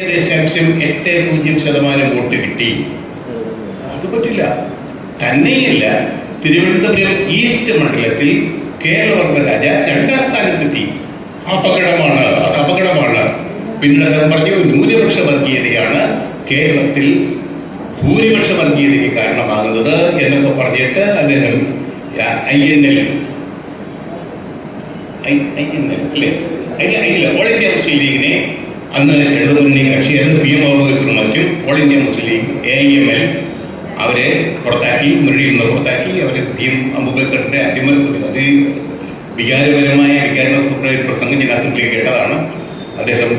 0.80% vote കിട്ടി. അത് പറ്റില്ല. തന്നെയല്ല, തിരുവനന്തപുരം ഈസ്റ്റ് മണ്ഡലത്തിൽ കേരളവർമ്മ രാജ 2ാം സ്ഥാനത്തെത്തി. അപകടമാണ്, അത് അപകടമാണ്. പിന്നീട് അദ്ദേഹം പറഞ്ഞു ന്യൂനപക്ഷ വർഗീയതയാണ് കേരളത്തിൽ ഭൂരിപക്ഷ വർഗീയതയ്ക്ക് കാരണമാകുന്നത് എന്നൊക്കെ പറഞ്ഞിട്ട് അദ്ദേഹം INL അല്ലേ ഓൾ ഇന്ത്യ മുസ്ലിം ലീഗിനെ, അന്ന് ഇടതുമുന്നണി കക്ഷിയായിരുന്നു PM അബൂബക്കറും മറ്റും, all India Muslim league AIML അവരെ പുറത്താക്കി, മുന്നണിയിൽ നിന്ന് പുറത്താക്കി. അവർ PM അബൂബക്കറിന്റെ അതി വികാരപരമായ പ്രസംഗം ഞാൻ അസംബ്ലിയിൽ കേട്ടതാണ്. അദ്ദേഹം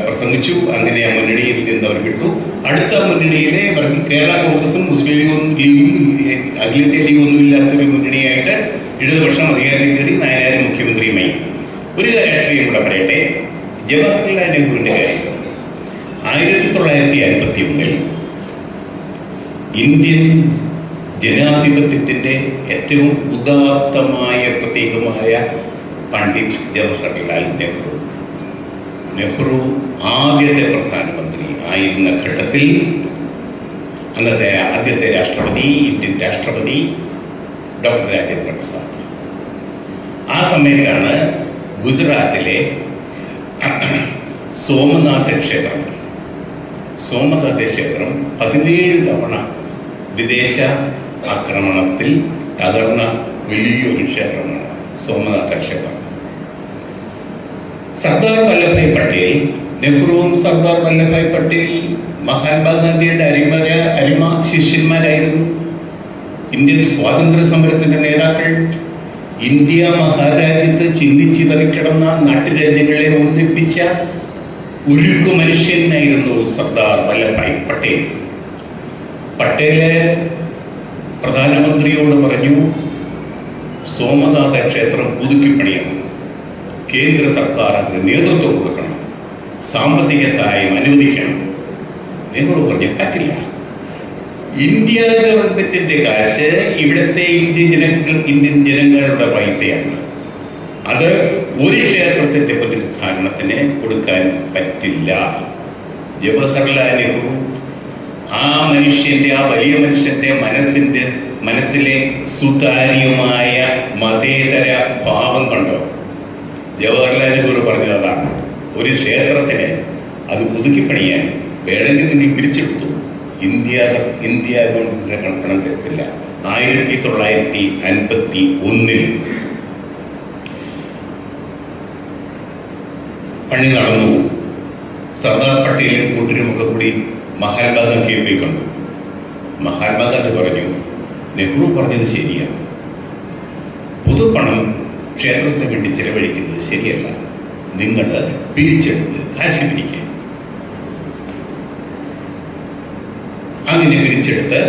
പ്രസംഗിച്ചു. അങ്ങനെ ആ മുന്നണിയിൽ നിന്ന് അവർ വിട്ടു. അടുത്ത മുന്നണിയിലെ കേരള കോൺഗ്രസും മുസ്ലിം ലീഗും അഖിലേന്ത്യാ ലീഗും ഒന്നുമില്ലാത്തൊരു മുന്നണിയായിട്ട് ഇടതുപക്ഷം അധികാരത്തിൽ കയറി. നായനാർ മുഖ്യമന്ത്രിയുമായി. ഒരു രാഷ്ട്രീയം കൂടെ പറയട്ടെ, ജവഹർലാൽ നെഹ്റുവിന്റെ കാര്യം. 1951 ഇന്ത്യൻ ജനാധിപത്യത്തിന്റെ ഏറ്റവും ഉദാത്തമായ പ്രതീകമായ പണ്ഡിറ്റ് ജവഹർലാൽ നെഹ്റു ആദ്യത്തെ പ്രധാനമന്ത്രി ആയിരുന്ന ഘട്ടത്തിൽ അന്നത്തെ ആദ്യത്തെ രാഷ്ട്രപതി, ഇന്ത്യൻ രാഷ്ട്രപതി ഡോക്ടർ രാജേന്ദ്ര പ്രസാദ്. ആ സമയത്താണ് ഗുജറാത്തിലെ സോമനാഥ ക്ഷേത്രം 17 തവണ വിദേശ ആക്രമണത്തിൽ തകർന്ന വലിയൊരു ക്ഷേത്രമാണ് സോമനാഥ ക്ഷേത്രം. സർദാർ വല്ലഭായ് പട്ടേൽ, നെഹ്റുവും സർദാർ വല്ലഭായ് പട്ടേൽ മഹാത്മാഗാന്ധിയുടെ അരിമ ശിഷ്യന്മാരായിരുന്നു. ഇന്ത്യൻ സ്വാതന്ത്ര്യ സമരത്തിന്റെ നേതാക്കൾ. ഇന്ത്യ മഹാരാജ്യത്ത് ചിന്നിച്ചിതറിക്കിടന്ന നാട്ടുരാജ്യങ്ങളെ ഒന്നിപ്പിച്ച ഉരുക്കു മനുഷ്യനായിരുന്നു സർദാർ വല്ലഭായ് പട്ടേൽ. പട്ടേല് പ്രധാനമന്ത്രിയോട് പറഞ്ഞു, സോമനാഥ ക്ഷേത്രം പുതുക്കിപ്പണിയണം, കേന്ദ്ര സർക്കാർ അതിന് നേതൃത്വം കൊടുക്കണം, സാമ്പത്തിക സഹായം അനുവദിക്കണം. നെഹ്റു പറഞ്ഞു പറ്റില്ല, ഇന്ത്യ ഗവൺമെന്റിന്റെ കാശ് ഇവിടുത്തെ ഇന്ത്യൻ ജനങ്ങളുടെ പൈസയാണ്. അത് ഒരു ക്ഷേത്രത്തിന്റെ പുനരുദ്ധാരണത്തിന് കൊടുക്കാൻ പറ്റില്ല. ജവഹർലാൽ നെഹ്റു ആ വലിയ മനുഷ്യന്റെ മനസ്സിലെ സുതാര്യമായ മതേതര ഭാവം കണ്ടോ? ജവഹർലാൽ നെഹ്റു പറഞ്ഞതാണ്, ഒരു ക്ഷേത്രത്തിന് അത് പുതുക്കിപ്പണിയാൻ വേണമെങ്കിൽ നിങ്ങൾ പിരിച്ചെടുത്തു, ഇന്ത്യ പണം തരത്തില്ല. 1951 പണി നടന്നു. സർദാർ പട്ടേലും കൂട്ടരുമൊക്കെ കൂടി മഹാത്മാഗാന്ധിയെ പോയി കണ്ടു. മഹാത്മാഗാന്ധി പറഞ്ഞു, നെഹ്റു പറഞ്ഞത് ശരിയാണ്, പൊതുപണം ക്ഷേത്രത്തിന് വേണ്ടി ചെലവഴിക്കുന്നത് ശരിയല്ല, നിങ്ങൾ പിരിച്ചെടുത്ത് കാശ് പിരിക്കുക. അങ്ങനെ പിരിച്ചെടുത്ത്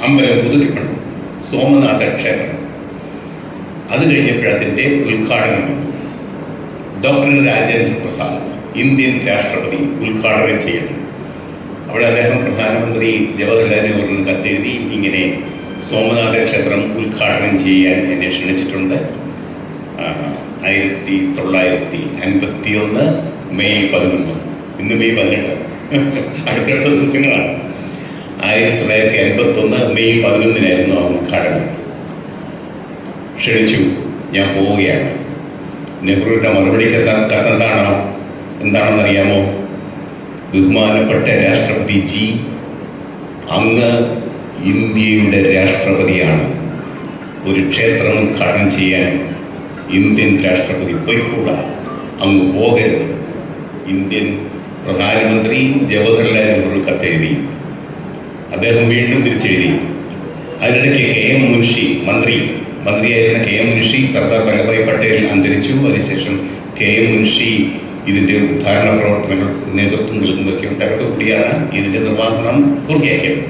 അമ്പലം പുതുക്കിപ്പണു, സോമനാഥ ക്ഷേത്രം. അത് കഴിഞ്ഞപ്പോഴതിൻ്റെ ഉദ്ഘാടനം ഡോക്ടർ രാജേന്ദ്ര പ്രസാദ്, ഇന്ത്യൻ രാഷ്ട്രപതി, ഉദ്ഘാടനം ചെയ്യണം. അവിടെ അദ്ദേഹം പ്രധാനമന്ത്രി ജവഹർലാൽ നെഹ്റുവിന് കത്തെഴുതി, ഇങ്ങനെ സോമനാഥ ക്ഷേത്രം ഉദ്ഘാടനം ചെയ്യാൻ എന്നെ ക്ഷണിച്ചിട്ടുണ്ട്. 1951 മെയ് 11, ഇന്ന് മെയ് 18, അടുത്തടുത്ത ദിവസങ്ങളാണ്. 1951 മെയ് 11 ആ ഉദ്ഘാടനം. ക്ഷണിച്ചു, ഞാൻ പോവുകയാണ്. നെഹ്റുവിൻ്റെ മറുപടി എന്താണെന്നറിയാമോ? ബഹുമാനപ്പെട്ട രാഷ്ട്രപതി ജി, അങ്ങ് ഇന്ത്യയുടെ രാഷ്ട്രപതിയാണ്, ഒരു ക്ഷേത്രം ഉദ്ഘാടനം ചെയ്യാൻ ഇന്ത്യൻ രാഷ്ട്രപതി പോയിക്കൂടാ, അങ്ങ് പോകരുത്. ഇന്ത്യൻ പ്രധാനമന്ത്രി ജവഹർലാൽ നെഹ്റു കത്തെഴുതി. അദ്ദേഹം വീണ്ടും തിരിച്ചെഴുതി. അതിനിടയ്ക്ക് KM മുൻഷി, മന്ത്രിയായിരുന്ന KM മുൻഷി, സർദാർ വല്ലഭായ് പട്ടേൽ അന്തരിച്ചു. അതിനുശേഷം KM മുൻഷി ഇതിൻ്റെ ഉദ്ഘാടന പ്രവർത്തനങ്ങൾക്ക് നേതൃത്വം നൽകുന്നതൊക്കെ ഉണ്ടായിട്ട് കൂടിയാണ് ഇതിൻ്റെ നിർവ്വഹണം പൂർത്തിയാക്കിയത്.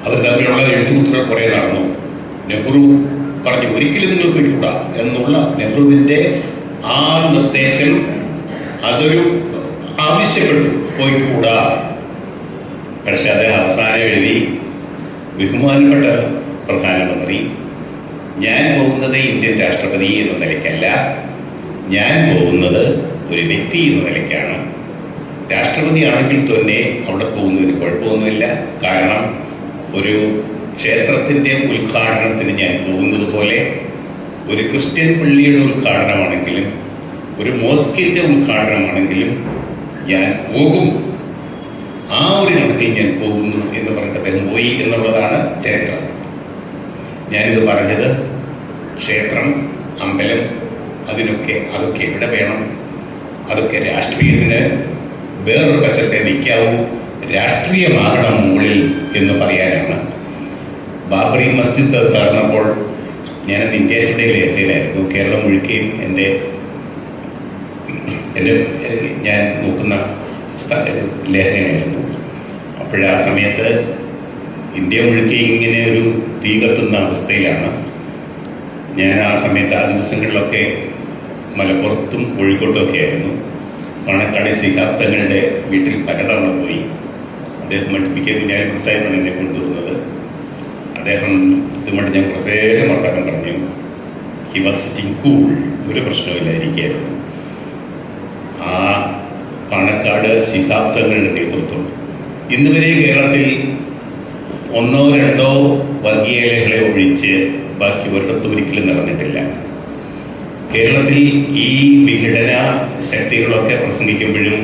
അവർ തമ്മിലുള്ള എഴുത്തുകുത്തുകൾ കുറേ നടന്നു. നെഹ്റു പറഞ്ഞു, ഒരിക്കലും നിങ്ങൾ പോയിക്കൂടാ എന്നുള്ള നെഹ്റുവിൻ്റെ ആ നിർദ്ദേശം, അതൊരു ആവശ്യപ്പെട്ടു, പോയിക്കൂടാ. പക്ഷെ അദ്ദേഹം അവസാനം എഴുതി, ബഹുമാനപ്പെട്ട പ്രധാനമന്ത്രി, ഞാൻ പോകുന്നത് ഇന്ത്യൻ രാഷ്ട്രപതി എന്ന നിലയ്ക്കല്ല, ഞാൻ പോകുന്നത് ഒരു വ്യക്തി എന്ന നിലയ്ക്കാണ്. രാഷ്ട്രപതി ആണെങ്കിൽ തന്നെ അവിടെ പോകുന്നതിന് കുഴപ്പമൊന്നുമില്ല. കാരണം ഒരു ക്ഷേത്രത്തിൻ്റെ ഉദ്ഘാടനത്തിന് ഞാൻ പോകുന്നത് പോലെ ഒരു ക്രിസ്ത്യൻ പള്ളിയുടെ ഉദ്ഘാടനമാണെങ്കിലും ഒരു മോസ്കിൻ്റെ ഉദ്ഘാടനമാണെങ്കിലും ഞാൻ പോകും. ആ ഒരു ഘട്ടത്തിൽ ഞാൻ പോകുന്നു എന്ന് പറഞ്ഞിട്ട് അദ്ദേഹം പോയി എന്നുള്ളതാണ് ചരിത്രം. ഞാനിത് പറഞ്ഞത് ക്ഷേത്രം, അമ്പലം, അതൊക്കെ എവിടെ വേണം? അതൊക്കെ രാഷ്ട്രീയത്തിന് വേറൊരു വശത്തെ നിൽക്കാവൂ, രാഷ്ട്രീയമാകണം മുകളിൽ എന്ന് പറയാനാണ്. ബാബറി മസ്ജിദ് തകർന്നപ്പോൾ ഞാനത് ഇന്ത്യ ടുഡേയിൽ ലേഖകനായിരുന്നു. കേരളം മുഴുക്കുകയും എൻ്റെ ഞാൻ നോക്കുന്ന ലേഖകനായിരുന്നു. അപ്പോഴാ സമയത്ത് ഇന്ത്യ മുഴുക്കി ഇങ്ങനെ ഒരു തീ കത്തുന്ന അവസ്ഥയിലാണ്. ഞാൻ ആ സമയത്ത് ആ ദിവസങ്ങളിലൊക്കെ മലപ്പുറത്തും കോഴിക്കോട്ടും ഒക്കെ ആയിരുന്നു. പാണക്കാട് ശിഹാബ്ദങ്ങളുടെ വീട്ടിൽ പലതവണ പോയി. അദ്ദേഹം പഠിപ്പിക്കാൻ കുഞ്ഞാലിക്കുട്ടി സാഹിബാണ് എന്നെ കൊണ്ടുവന്നത്. അദ്ദേഹം ഇതുകൊണ്ട് ഞാൻ പ്രത്യേക വർത്തമാനം പറഞ്ഞു. ഹി വാസ് സിറ്റിംഗ് കൂൾ, ഒരു പ്രശ്നമില്ലായിരിക്കായിരുന്നു. ആ പാണക്കാട് ശിഹാബ്ദങ്ങളുടെ നേതൃത്വം ഇന്ന് വരെ കേരളത്തിൽ ഒന്നോ രണ്ടോ വർഗീയതകളെ ഒഴിച്ച് ബാക്കി ഒരിടത്തും ഒരിക്കലും നടന്നിട്ടില്ല. കേരളത്തിൽ ഈ വിഘടന ശക്തികളൊക്കെ പ്രസംഗിക്കുമ്പോഴും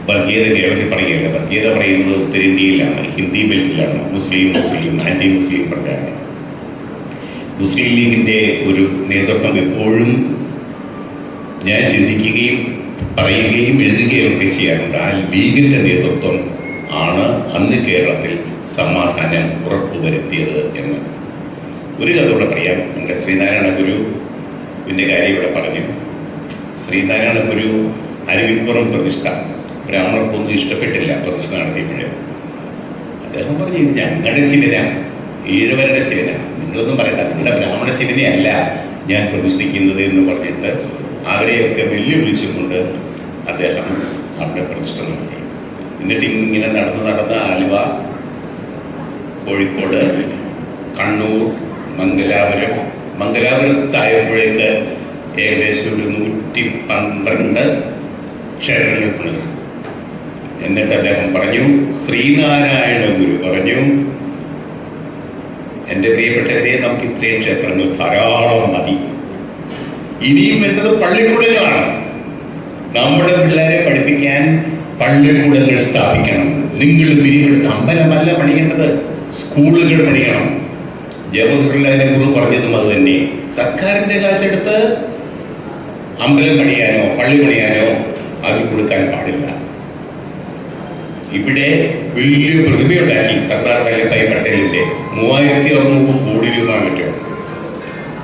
വർഗീയത കേരളത്തിൽ പറയുകയല്ല. വർഗീയത പറയുന്നത് ഉത്തരേന്ത്യയിലാണ്, ഹിന്ദി ബെൽറ്റിലാണ്, മുസ്ലിം ആൻറ്റി മുസ്ലിം പ്രചാരണം. മുസ്ലിം ലീഗിൻ്റെ ഒരു നേതൃത്വം എപ്പോഴും ഞാൻ ചിന്തിക്കുകയും പറയുകയും എഴുതുകയും ഒക്കെ ചെയ്യാറുണ്ട്. ആ ലീഗിൻ്റെ നേതൃത്വം ആണ് അന്ന് കേരളത്തിൽ സമാധാനം ഉറപ്പുവരുത്തിയത് എന്ന്. ഒരു കഥ കൂടെ പറയാം. നമ്മുടെ ശ്രീനാരായണ ഗുരുവിൻ്റെ കാര്യം ഇവിടെ പറഞ്ഞു. ശ്രീനാരായണ ഗുരു അരുവിപ്പുറം പ്രതിഷ്ഠ ബ്രാഹ്മണർക്കൊന്നും ഇഷ്ടപ്പെട്ടില്ല. പ്രതിഷ്ഠ നടത്തിയപ്പോഴേ അദ്ദേഹം പറഞ്ഞു, ഇത് ഞങ്ങളുടെ ശിവന, ഈഴവരുടെ ശിവന, നിങ്ങളൊന്നും പറയണ്ട, നിങ്ങളുടെ ബ്രാഹ്മണ ശിവനെ അല്ല ഞാൻ പ്രതിഷ്ഠിക്കുന്നത് എന്ന് പറഞ്ഞിട്ട് അവരെയൊക്കെ വെല്ലുവിളിച്ചുകൊണ്ട് അദ്ദേഹം അവിടെ പ്രതിഷ്ഠ നടത്തി. എന്നിട്ട് ഇങ്ങനെ നടന്ന് ആലുവ, കോഴിക്കോട്, കണ്ണൂർ, മംഗലാപുരത്തായപ്പോഴേക്ക് ഏകദേശം ഒരു 112 ക്ഷേത്രങ്ങൾ പണിതു. എന്നിട്ട് അദ്ദേഹം പറഞ്ഞു, ശ്രീനാരായണ ഗുരു പറഞ്ഞു, എൻ്റെ പ്രിയപ്പെട്ടവരെ, നമുക്ക് ഇത്രയും ക്ഷേത്രങ്ങൾ ധാരാളം മതി. ഇനിയും വേണ്ടത് പള്ളിക്കൂടങ്ങളാണ്. നമ്മുടെ പിള്ളേരെ പഠിപ്പിക്കാൻ പള്ളിക്കൂടങ്ങൾ സ്ഥാപിക്കണം. നിങ്ങൾ പിരിവെടുത്ത് അമ്പലമല്ല പണിയേണ്ടത്, സ്കൂളുകൾ പണിയണം. ജവഹർലാൽ നെഹ്റു പറഞ്ഞതും അത് തന്നെ. സർക്കാരിൻ്റെ കാശെടുത്ത് അമ്പലം പണിയാനോ പള്ളി പണിയാനോ അത് കൊടുക്കാൻ പാടില്ല. ഇവിടെ വലിയ പ്രതിമയുണ്ടാക്കി സർദാർ വല്ലഭായ് പട്ടേലിൻ്റെ 3600 കോടി രൂപ മറ്റോ,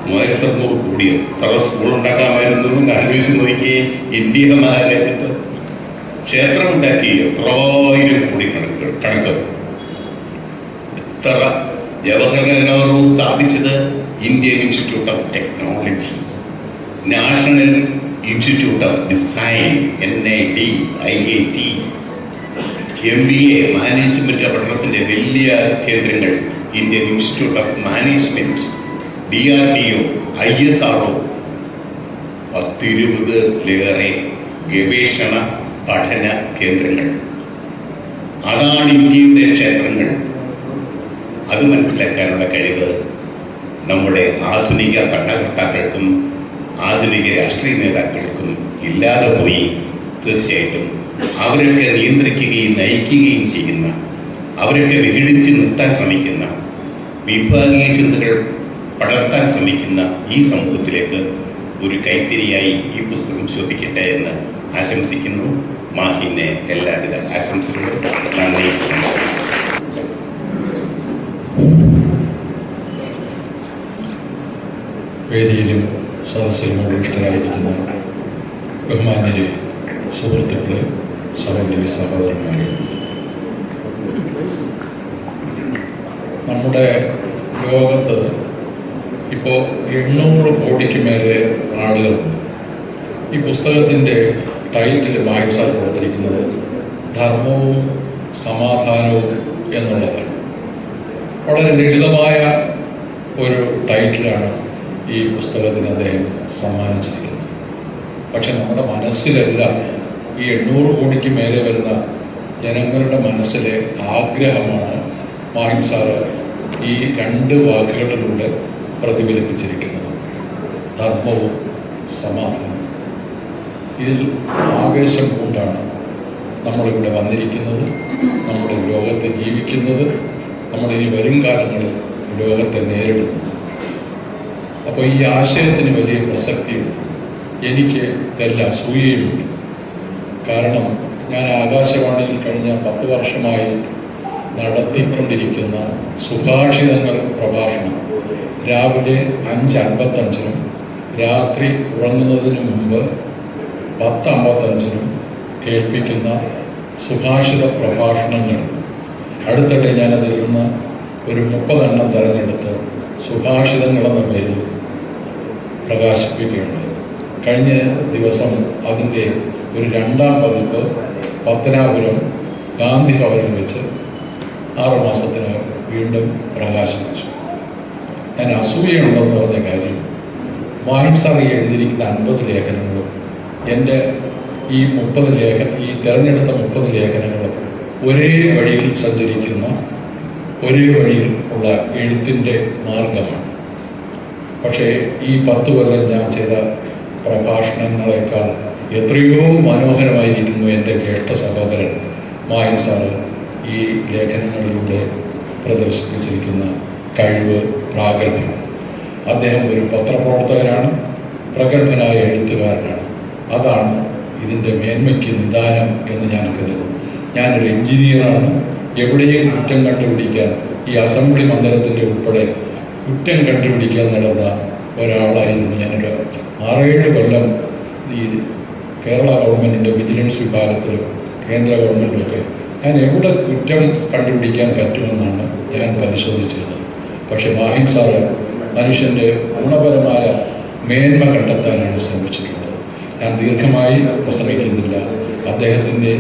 3600 കോടി. എത്ര സ്കൂൾ ഉണ്ടാക്കാമായിരുന്നു ആലോചിച്ച് നോക്കി. ഇന്ത്യ മഹാരാജ്യത്ത് ക്ഷേത്രം ഉണ്ടാക്കി എത്രായിരം കോടി കണക്ക്. എത്ര ജവഹർലാൽ നെഹ്റു സ്ഥാപിച്ചത് Indian institute of technology, national institute of design, NIT, IIT, MBA management പഠനത്തിൻ്റെ വലിയ കേന്ദ്രങ്ങൾ, Indian institute of management, DRDO, ISRO, 10-20 ഗവേഷണ പഠന കേന്ദ്രങ്ങൾ. അതാണ് ഇന്ത്യയുടെ ക്ഷേത്രങ്ങൾ. അത് മനസ്സിലാക്കാനുള്ള കഴിവ് നമ്മുടെ ആധുനിക ഭരണകർത്താക്കൾക്കും ആധുനിക രാഷ്ട്രീയ നേതാക്കൾക്കും ഇല്ലാതെ പോയി. തീർച്ചയായിട്ടും അവരൊക്കെ നിയന്ത്രിക്കുകയും നയിക്കുകയും ചെയ്യുന്ന, അവരൊക്കെ വിഘടിച്ച് നിർത്താൻ ശ്രമിക്കുന്ന, വിഭാഗീയ ചിന്തകൾ പടർത്താൻ ശ്രമിക്കുന്ന ഈ സമൂഹത്തിലേക്ക് ഒരു കൈത്തിരിയായി ഈ പുസ്തകം ശോഭിക്കട്ടെ എന്ന് ആശംസിക്കുന്നു. മാഹിനെ എല്ലാവിധ ആശംസകളും. നന്ദി. വേദിയിലും സദസ്സിലും ഉപവിഷ്ടരായിരിക്കുന്ന ബഹുമാന്യരെ, സുഹൃത്തുക്കളെ, സഹോദരി സഹോദരന്മാരെ, നമ്മുടെ ലോകത്ത് ഇപ്പോൾ 800 കോടിക്ക് മേലെ ആളുകളുണ്ട്. ഈ പുസ്തകത്തിൻ്റെ ടൈറ്റിൽ വായിച്ചാൽ കൊടുത്തിരിക്കുന്നത് ധർമ്മവും സമാധാനവും എന്നുള്ളതാണ്. വളരെ ലളിതമായ ഒരു ടൈറ്റിലാണ് ഈ പുസ്തകത്തിന് അദ്ദേഹം സമ്മാനിച്ചിരിക്കുന്നത്. പക്ഷെ നമ്മുടെ മനസ്സിലെല്ലാം ഈ 800 കോടിക്ക് മേലെ വരുന്ന ജനങ്ങളുടെ മനസ്സിലെ ആഗ്രഹമാണ് മാഹിം സാറ് ഈ 2 വാക്കുകളിലൂടെ പ്രതിഫലിപ്പിച്ചിരിക്കുന്നത്: ധർമ്മവും സമാധാനവും. ഇതിൽ ആവേശം കൊണ്ടാണ് നമ്മളിവിടെ വന്നിരിക്കുന്നത്, നമ്മുടെ ലോകത്തെ ജീവിക്കുന്നത്, നമ്മളിനി വരും കാലങ്ങളിൽ ലോകത്തെ നേരിടുന്നത്. അപ്പോൾ ഈ ആശയത്തിന് വലിയ പ്രസക്തിയുണ്ട്. എനിക്ക് നല്ല അസൂയയുമുണ്ട്. കാരണം ഞാൻ ആകാശവാണിയിൽ കഴിഞ്ഞ 10 വർഷമായി നടത്തിക്കൊണ്ടിരിക്കുന്ന സുഭാഷിതങ്ങൾ പ്രഭാഷണം രാവിലെ 5:55-നും രാത്രി ഉറങ്ങുന്നതിന് മുമ്പ് 10:55-നും കേൾപ്പിക്കുന്ന സുഭാഷിത പ്രഭാഷണങ്ങൾ അടുത്തിടെ ഞാനതിൽ നിന്ന് ഒരു 30 എണ്ണം തിരഞ്ഞെടുത്ത് സുഭാഷിതങ്ങളെന്ന പേരിൽ പ്രകാശിപ്പിക്കുകയുണ്ട്. കഴിഞ്ഞ ദിവസം അതിൻ്റെ ഒരു 2ാം പതിപ്പ് പത്തനാപുരം ഗാന്ധി ഭവനിൽ വെച്ച് 6 മാസത്തിനകം വീണ്ടും പ്രകാശിപ്പിച്ചു. ഞാൻ അസൂയുണ്ടെന്ന് പറഞ്ഞ കാര്യം, മാഹിം സാർ എഴുതിയിരിക്കുന്ന 50 ലേഖനങ്ങളും എൻ്റെ ഈ തിരഞ്ഞെടുത്ത 30 ലേഖനങ്ങളും ഒരേ വഴിയിൽ സഞ്ചരിക്കുന്ന, ഒരേ വഴിയിൽ ഉള്ള എഴുത്തിൻ്റെ മാർഗമാണ്. പക്ഷേ ഈ 10 കൊല്ലം ഞാൻ ചെയ്ത പ്രഭാഷണങ്ങളെക്കാൾ എത്രയോ മനോഹരമായിരിക്കുന്നു എൻ്റെ ജ്യേഷ്ഠ സഹോദരൻ മാഹിം സാറ് ഈ ലേഖനങ്ങളിലൂടെ പ്രദർശിപ്പിച്ചിരിക്കുന്ന കഴിവ്, പ്രാഗൽഭ്യം. അദ്ദേഹം ഒരു പത്രപ്രവർത്തകനാണ്, പ്രഗത്ഭനായ എഴുത്തുകാരനാണ്. അതാണ് ഇതിൻ്റെ മേന്മയ്ക്ക് നിദാനം എന്ന് ഞാൻ കരുതുന്നു. ഞാനൊരു എഞ്ചിനീയറാണ്. എവിടെയും കുറ്റം കണ്ടുപിടിക്കാൻ, ഈ അസംബ്ലി മന്ദിരത്തിൻ്റെ ഉൾപ്പെടെ കുറ്റം കണ്ടുപിടിക്കാൻ നടന്ന ഒരാളായിരുന്നു. ഞാനൊരു 6-7 കൊല്ലം ഈ കേരള ഗവൺമെൻറ്റിൻ്റെ വിജിലൻസ് വിഭാഗത്തിലും കേന്ദ്ര ഗവൺമെൻറ്റിലൊക്കെ ഞാൻ എവിടെ കുറ്റം കണ്ടുപിടിക്കാൻ പറ്റുമെന്നാണ് ഞാൻ പരിശോധിച്ചിരുന്നത്. പക്ഷേ മാഹിം സാറ് മനുഷ്യൻ്റെ ഗുണപരമായ മേന്മ കണ്ടെത്താനാണ് ശ്രമിച്ചിട്ടുള്ളത്. ഞാൻ ദീർഘമായി പ്രസംഗിക്കുന്നില്ല. അദ്ദേഹത്തിൻ്റെ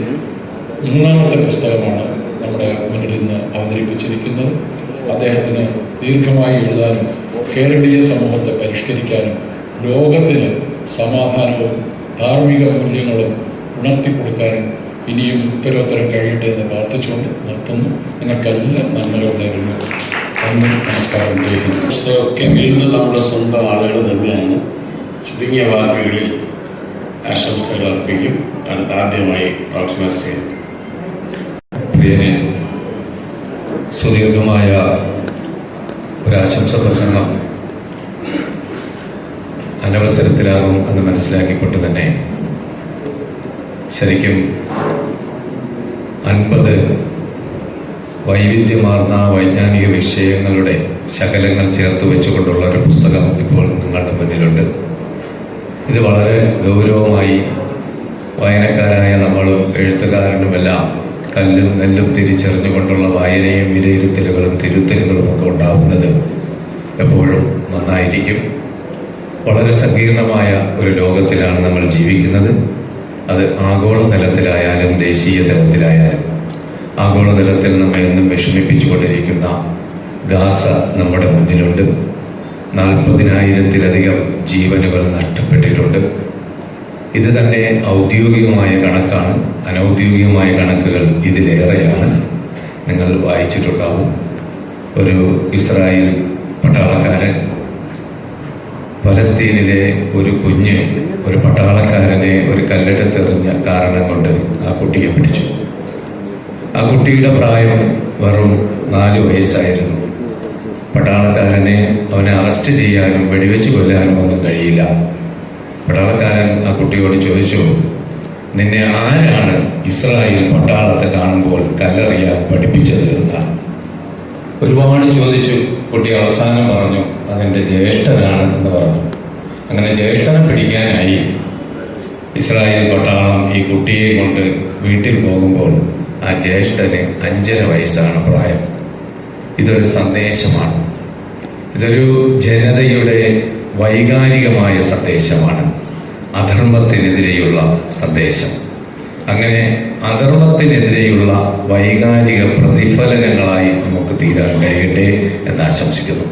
3ാമത്തെ പുസ്തകമാണ് നമ്മുടെ മുന്നിൽ ഇന്ന് അവതരിപ്പിച്ചിരിക്കുന്നത്. അദ്ദേഹത്തിന് ദീർഘമായി എഴുതാനും കേരളീയ സമൂഹത്തെ പരിഷ്കരിക്കാനും ലോകത്തിന് സമാധാനവും ധാർമ്മിക മൂല്യങ്ങളും ഉണർത്തിക്കൊടുക്കാനും ഇനിയും ഉത്തരോത്തരം കഴിയട്ടെ എന്ന് പ്രാർത്ഥിച്ചുകൊണ്ട് നിർത്തുന്നു. നിങ്ങൾക്കെല്ലാം നന്മകൾ നേരുന്നു. നന്ദി, നമസ്കാരം. ഒക്കെ വീണ്ടും നമ്മുടെ സ്വന്തം ആളുകൾ തന്നെയാണ്. ചുരുങ്ങിയ വാക്കുകളിൽ ആശംസകൾ അർപ്പിക്കും. ആദ്യമായി ഡോക്ടർ നസീർ. പ്രിയനെ, സുദീർഘമായ ഒരാശംസ പ്രസംഗം അനവസരത്തിലാകും എന്ന് മനസ്സിലാക്കിക്കൊണ്ട് തന്നെ ശരിക്കും 50 വൈവിധ്യമാർന്ന വൈജ്ഞാനിക വിഷയങ്ങളുടെ ശകലങ്ങൾ ചേർത്ത് വെച്ചുകൊണ്ടുള്ള ഒരു പുസ്തകം ഇപ്പോൾ നിങ്ങളുടെ മുന്നിലുണ്ട്. ഇത് വളരെ ഗൗരവമായി വായനക്കാരായ നമ്മളും എഴുത്തുകാരനുമെല്ലാം കല്ലും നെല്ലും തിരിച്ചറിഞ്ഞുകൊണ്ടുള്ള വായനയും വിലയിരുത്തലുകളും തിരുത്തലുകളും ഒക്കെ ഉണ്ടാവുന്നത് എപ്പോഴും നന്നായിരിക്കും. വളരെ സങ്കീർണമായ ഒരു ലോകത്തിലാണ് നമ്മൾ ജീവിക്കുന്നത്. അത് ആഗോളതലത്തിലായാലും ദേശീയ തലത്തിലായാലും. ആഗോളതലത്തിൽ നമ്മെ എന്നും വിഷമിപ്പിച്ചുകൊണ്ടിരിക്കുന്ന ഗാസ നമ്മുടെ മുന്നിലുണ്ട്. 40,000-ത്തിലധികം ജീവനുകൾ നഷ്ടപ്പെട്ടിട്ടുണ്ട്. ഇത് തന്നെ ഔദ്യോഗികമായ കണക്കാണ്. അനൗദ്യോഗികമായ കണക്കുകൾ ഇതിലേറെയാണ്. നിങ്ങൾ വായിച്ചിട്ടുണ്ടാവും. ഒരു ഇസ്രായേൽ പട്ടാളക്കാരൻ ഫലസ്തീനിലെ ഒരു കുഞ്ഞ് ഒരു പട്ടാളക്കാരനെ ഒരു കല്ലെടുത്തെറിഞ്ഞ കാരണം കൊണ്ട് ആ കുട്ടിയെ പിടിച്ചു. ആ കുട്ടിയുടെ പ്രായം വെറും 4 വയസ്സായിരുന്നു. പട്ടാളക്കാരനെ അവനെ അറസ്റ്റ് ചെയ്യാനും വെടിവെച്ച് കൊല്ലാനും ഒന്നും കഴിയില്ല. പട്ടാളക്കാരൻ ആ കുട്ടിയോട് ചോദിച്ചു, നിന്നെ ആരാണ് ഇസ്രായേൽ പട്ടാളത്തെ കാണുമ്പോൾ കല്ലെറിയാൻ പഠിപ്പിച്ചത് എന്നാണ്. ഒരുപാട് ചോദിച്ചു. കുട്ടി അവസാനം പറഞ്ഞു, അതെൻ്റെ ജ്യേഷ്ഠനാണ് എന്ന് പറഞ്ഞു. അങ്ങനെ ജ്യേഷ്ഠനെ പിടിക്കാനായി ഇസ്രായേൽ പട്ടാളം ഈ കുട്ടിയെ കൊണ്ട് വീട്ടിൽ പോകുമ്പോൾ ആ ജ്യേഷ്ഠന് 5.5 വയസ്സാണ് പ്രായം. ഇതൊരു സന്ദേശമാണ്. ഇതൊരു ജനതയുടെ വൈകാരികമായ സന്ദേശമാണ്. അധർമ്മത്തിനെതിരെയുള്ള സന്ദേശം. അങ്ങനെ അധർമ്മത്തിനെതിരെയുള്ള വൈകാരിക പ്രതിഫലനങ്ങളായി നമുക്ക് തീരാൻ കഴിയട്ടെ എന്ന് ആശംസിക്കുന്നു.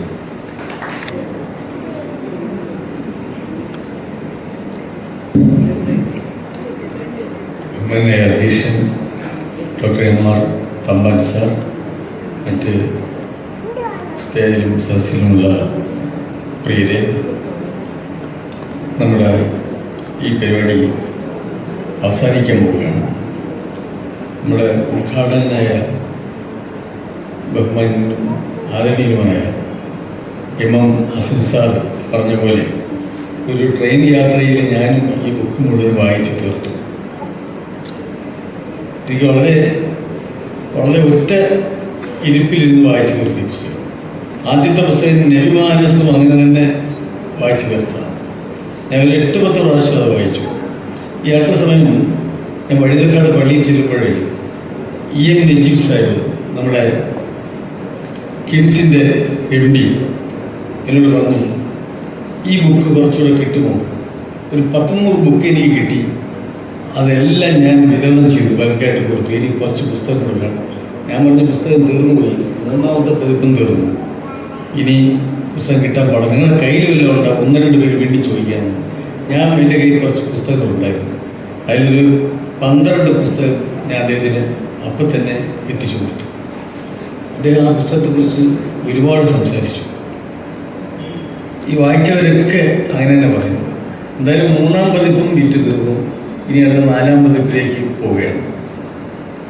മുന്നേ അധ്യക്ഷൻ ഡോക്ടർ എം.ആർ. തമ്പാൻ സാർ, മറ്റ് സ്റ്റേജിലും സദസ്സിലുമുള്ള പ്രിയരെ, നമ്മുടെ ഈ പരിപാടി അവസാനിക്കാൻ പോവുകയാണ്. നമ്മുടെ ഉദ്ഘാടകനായ ബഹുമാനും ആദരണീയനുമായ എം.എം. അസിൻ സാർ പറഞ്ഞ പോലെ ഒരു ട്രെയിൻ യാത്രയിൽ ഞാൻ ഈ ബുക്ക് മുഴുവൻ വായിച്ചു തീർത്തു. എനിക്ക് വളരെ ഒറ്റ ഇരിപ്പിലിരുന്ന് വായിച്ചു തീർത്തി പുസ്തകം. ആദ്യത്തെ പുസ്തകം നബിമാനസും അങ്ങനെ തന്നെ വായിച്ചു തീർത്താണ്. ഞാൻ ഒരു 8-10 പ്രാവശ്യം അത് വായിച്ചു. ഈ അടുത്ത സമയം ഞാൻ വഴുതക്കാട് പള്ളിയിൽ ചെല്ലുമ്പോഴേ E.M. നജീബ് സാഹിബ്, നമ്മുടെ കിംസിൻ്റെ MD, എന്നോട് പറഞ്ഞു, ഈ ബുക്ക് കുറച്ചുകൂടെ കിട്ടുമോ? ഒരു 100 ബുക്ക് എനിക്ക് കിട്ടി. അതെല്ലാം ഞാൻ വിതരണം ചെയ്തു, ബൾക്കായിട്ട് കൊടുത്തു. എനിക്ക് കുറച്ച് പുസ്തകങ്ങൾ വേണം. ഞാൻ പറഞ്ഞ പുസ്തകം തീർന്നുപോയി, 3ാമത്തെ പതിപ്പും തീർന്നു. ഇനി പുസ്തകം കിട്ടാൻ പാടില്ല. നിങ്ങളുടെ കയ്യിൽ വല്ലതും ഉണ്ടാവും, 1-2 പേര് വേണ്ടി ചോദിക്കാമെന്ന്. ഞാൻ എൻ്റെ കയ്യിൽ കുറച്ച് പുസ്തകങ്ങളുണ്ടായിരുന്നു. അതിലൊരു 12 പുസ്തകം ഞാൻ അദ്ദേഹത്തിന് അപ്പം തന്നെ എത്തിച്ചു കൊടുത്തു. അദ്ദേഹം ആ പുസ്തകത്തെക്കുറിച്ച് ഒരുപാട് സംസാരിച്ചു. ഈ വായിച്ചവരൊക്കെ അങ്ങനെ തന്നെ പറയുന്നത്. എന്തായാലും 3ാം പതിപ്പും വിറ്റ് തീർന്നു. ഇനി അടുത്ത 4ാം പതിപ്പിലേക്ക് പോവുകയാണ്.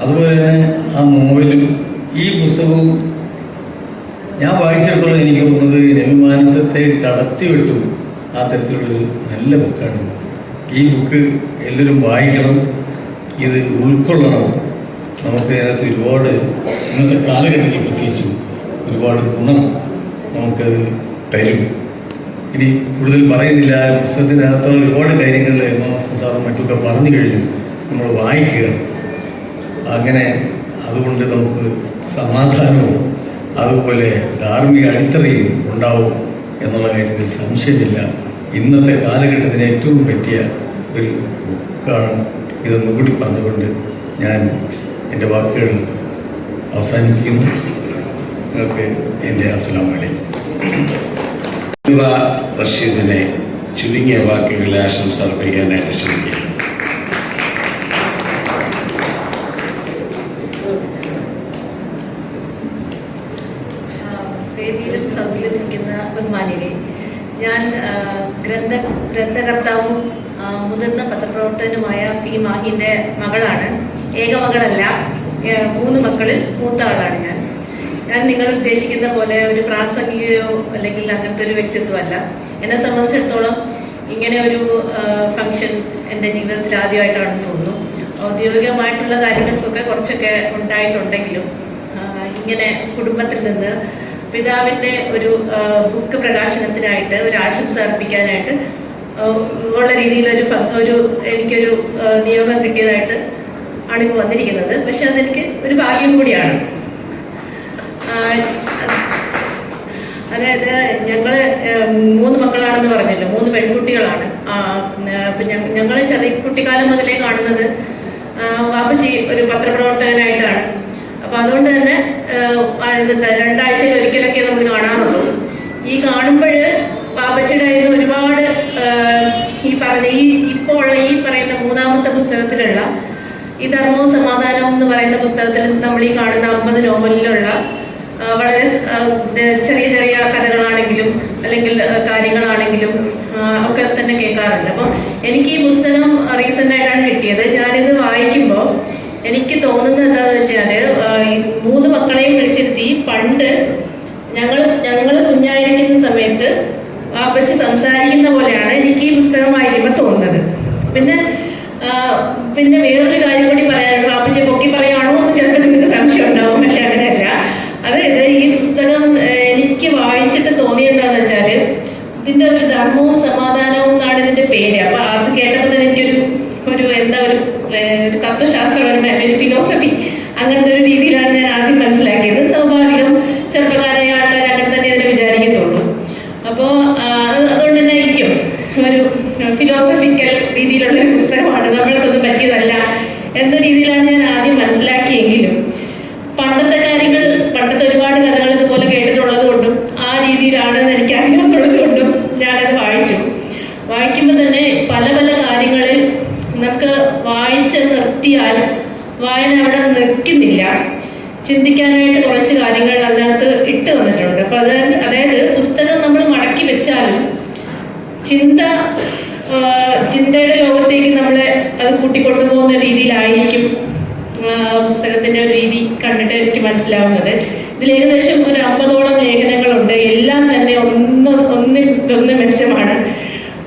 അതുപോലെ തന്നെ ആ നോവലും ഈ പുസ്തകവും ഞാൻ വായിച്ചിടത്തോളം എനിക്ക് തോന്നുന്നത് നബിമാനസത്തെ കടത്തിവിട്ടും ആ തരത്തിലുള്ളൊരു നല്ല ബുക്കാണ്. ഈ ബുക്ക് എല്ലാവരും വായിക്കണം, ഇത് ഉൾക്കൊള്ളണം. നമുക്ക് അതിനകത്ത് ഒരുപാട് ഇന്നത്തെ കാലഘട്ടത്തിൽ പ്രത്യേകിച്ചും ഒരുപാട് ഗുണം നമുക്കത് തരും. ഇനി കൂടുതൽ പറയുന്നില്ല. പുസ്തകത്തിനകത്തുള്ള ഒരുപാട് കാര്യങ്ങൾ എം.എം. സാറും മറ്റുമൊക്കെ പറഞ്ഞു കഴിഞ്ഞു. നമ്മൾ വായിക്കുക. അങ്ങനെ അതുകൊണ്ട് നമുക്ക് സമാധാനവും അതുപോലെ ധാർമ്മിക അടിത്തറയും ഉണ്ടാവും എന്നുള്ള കാര്യത്തിൽ സംശയമില്ല. ഇന്നത്തെ കാലഘട്ടത്തിന് ഏറ്റവും പറ്റിയ ഒരു ബുക്കാണ് ഇതൊന്നുകൂടി പറഞ്ഞുകൊണ്ട് ഞാൻ എൻ്റെ വാക്കുകൾ അവസാനിപ്പിക്കുന്നു. നിങ്ങൾക്ക് എൻ്റെ അസ്സലാമു അലൈക്കും. റഷീദിനെ ചുരുങ്ങിയ വാക്കുകളെ ആശംസ അർപ്പിക്കാനായിട്ട് ശ്രമിക്കുക. വേദിയിലും സദസ്സിലും ഇരിക്കുന്ന ബഹുമാനികളെ, ഞാൻ ഗ്രന്ഥകർത്താവും മുതിർന്ന പത്രപ്രവർത്തകനുമായ പി. മാഹിൻ്റെ മകളാണ്. ഏക മകളല്ല, 3 മക്കളിൽ മൂത്ത ആളാണ് ഞാൻ. നിങ്ങൾ ഉദ്ദേശിക്കുന്ന പോലെ ഒരു പ്രാസംഗികയോ അല്ലെങ്കിൽ അങ്ങനത്തെ ഒരു വ്യക്തിത്വമല്ല. എന്നെ സംബന്ധിച്ചിടത്തോളം ഇങ്ങനെ ഒരു ഫംഗ്ഷൻ എൻ്റെ ജീവിതത്തിൽ ആദ്യമായിട്ടാണെന്ന് തോന്നുന്നു. ഔദ്യോഗികമായിട്ടുള്ള കാര്യങ്ങൾക്കൊക്കെ കുറച്ചൊക്കെ ഉണ്ടായിട്ടുണ്ടെങ്കിലും ഇങ്ങനെ കുടുംബത്തിൽ നിന്ന് പിതാവിൻ്റെ ഒരു ബുക്ക് പ്രകാശനത്തിനായിട്ട് ഒരു ആശംസ അർപ്പിക്കാനായിട്ട് ഉള്ള രീതിയിലൊരു എനിക്കൊരു നിയോഗം കിട്ടിയതായിട്ട് ആണ് ഇപ്പോൾ വന്നിരിക്കുന്നത്. പക്ഷെ അതെനിക്ക് ഒരു ഭാഗ്യം കൂടിയാണ്. അതായത് ഞങ്ങൾ 3 മക്കളാണെന്ന് പറഞ്ഞല്ലോ, 3 പെൺകുട്ടികളാണ്. ഞങ്ങൾ ചെറിയ കുട്ടിക്കാലം മുതലേ കാണുന്നത് വാപ്പച്ചി ഒരു പത്രപ്രവർത്തകനായിട്ടാണ്. അപ്പോൾ അതുകൊണ്ട് തന്നെ 2 ആഴ്ചയിൽ ഒരിക്കലൊക്കെ നമ്മൾ കാണാറുള്ളൂ. ഈ കാണുമ്പോൾ വാപ്പച്ചിയുടെ കയ്യിൽ നിന്ന് ഒരുപാട് ഇപ്പോൾ ഉള്ള ഈ പറയുന്ന 3ാമത്തെ പുസ്തകത്തിലുള്ള ഈ ധർമ്മവും സമാധാനവും എന്ന് പറയുന്ന പുസ്തകത്തിൽ നമ്മൾ ഈ കാണുന്ന 50 നോവലിലുള്ള വളരെ ചെറിയ ചെറിയ കഥകളാണെങ്കിലും അല്ലെങ്കിൽ കാര്യങ്ങളാണെങ്കിലും ഒക്കെ തന്നെ കേൾക്കാറുണ്ട്. അപ്പം എനിക്ക് ഈ പുസ്തകം റീസെൻ്റായിട്ടാണ് കിട്ടിയത്. ഞാനിത് വായിക്കുമ്പോൾ എനിക്ക് തോന്നുന്നത് എന്താണെന്ന് വെച്ചാൽ, 3 മക്കളെയും വിളിച്ചിരുത്തി പണ്ട് ഞങ്ങൾ കുഞ്ഞായിരിക്കുന്ന സമയത്ത് വാപ്പച്ചി സംസാരിക്കുന്ന പോലെയാണ് എനിക്ക് ഈ പുസ്തകം വായിക്കുമ്പോൾ തോന്നുന്നത്. പിന്നെ വേറൊരു കാര്യം കൂടി പറയാനുണ്ട്. വാപ്പച്ചിയെ പൊക്കി പറയാണോ എന്ന് ചിലപ്പോൾ നിങ്ങൾക്ക് സംശയം ഉണ്ടാവും. പക്ഷെ അങ്ങനെയല്ല. അതായത് ഈ പുസ്തകം എനിക്ക് വായിച്ചിട്ട് തോന്നിയെന്താണെന്ന് വെച്ചാൽ, ഇതിൻ്റെ ഒരു ധർമ്മവും സമാധാനവും എന്നാണ് ഇതിൻ്റെ പേര്. അപ്പോൾ അത് കേട്ടപ്പോൾ തന്നെ എനിക്കൊരു ഒരു തത്വശാസ്ത്രപരമായ ഒരു ഫിലോസഫി അങ്ങനത്തെ ഒരു രീതിയിലാണ് ഞാൻ ആദ്യം മനസ്സിലാക്കിയത്. സ്വാഭാവികം ചെറുപ്പക്കാരായ ആൾക്കാർ അങ്ങനെ തന്നെ ഇതിനെ വിചാരിക്കത്തുള്ളൂ. അപ്പോൾ അതുകൊണ്ട് തന്നെ ആയിരിക്കും ഒരു ഫിലോസഫിക്കൽ രീതിയിലുള്ളൊരു പുസ്തകമാണ്, നമ്മൾക്കൊന്നും പറ്റിയതല്ല എന്ന രീതിയിലാണ് ഞാൻ ആദ്യം മനസ്സിലാക്കിയെങ്കിലും പണ്ടത്തെ ഒരുപാട് കഥകൾ ഇതുപോലെ കേട്ടിട്ടുള്ളത് കൊണ്ടും ആ രീതിയിലാണെന്ന് എനിക്ക് അറിയാമെന്നുള്ളത് കൊണ്ടും ഞാനത് വായിക്കുമ്പോൾ തന്നെ പല കാര്യങ്ങളിൽ നമുക്ക് വായിച്ച് നിർത്തിയാൽ വായന അവിടെ നിൽക്കുന്നില്ല. ചിന്തിക്കാനായിട്ട് കുറച്ച് കാര്യങ്ങൾ അതിനകത്ത് ഇട്ട് തന്നിട്ടുണ്ട്. അപ്പൊ അതായത് പുസ്തകം നമ്മൾ മടക്കി വെച്ചാലും ചിന്തയുടെ ലോകത്തേക്ക് നമ്മളെ അത് കൂട്ടിക്കൊണ്ടുപോകുന്ന രീതിയിലായിരിക്കും പുസ്തകത്തിന്റെ ഒരു രീതി കണ്ടിട്ട് എനിക്ക് മനസ്സിലാവുന്നത്. ഇതിൽ ഏകദേശം ഒരു 50ഓളം ലേഖനങ്ങളുണ്ട്. എല്ലാം തന്നെ ഒന്നിനൊന്ന് മെച്ചമാണ്.